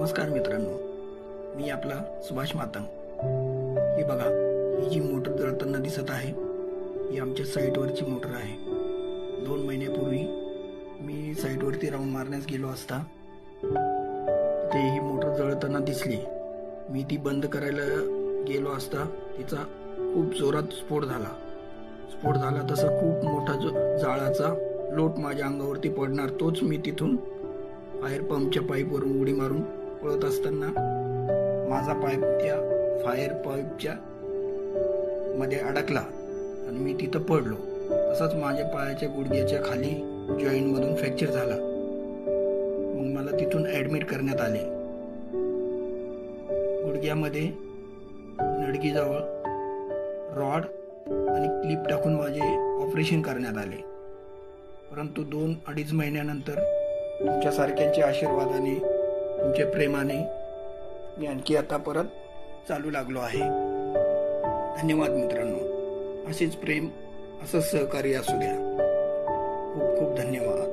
नमस्कार मित्रांनो, मी आपला सुभाष मातंग। ही बघा, ही जी मोटर जळताना दिसत आहे ही आमच्या साईटवरची मोटर आहे। 2 महिन्यापूर्वी मी साईटवरती राऊंड मारण्यास गेलो असता ते ही मोटर जळताना दिसली। मी ती बंद करायला गेलो असता तिचा खूप जोरात स्फोट झाला। तसा खूप मोठा जाळाचा लोट माझ्या अंगावरती पडणार, तोच मी तिथून फायर पंपच्या पाईपवरून उडी मारून पळत असताना माझा पाईप त्या फायर पाईपच्या मध्ये अडकला आणि मी तिथं पडलो। तसंच माझ्या पायाच्या गुडघ्याच्या खाली जॉईंट मधून फ्रॅक्चर झाला। मग मला तिथून ऍडमिट करण्यात आले। गुडघ्यामध्ये नडगीजवळ रॉड आणि क्लिप टाकून माझे ऑपरेशन करण्यात आले। परंतु 2-2.5 महिन्यानंतर तुमच्या सारख्यांच्या आशीर्वादाने, तुमच्या प्रेमाने मी आणखी आता परत चालू लागलो आहे। धन्यवाद मित्रांनो, असेच प्रेम, असंच सहकार्य असू द्या। खूप खूप धन्यवाद।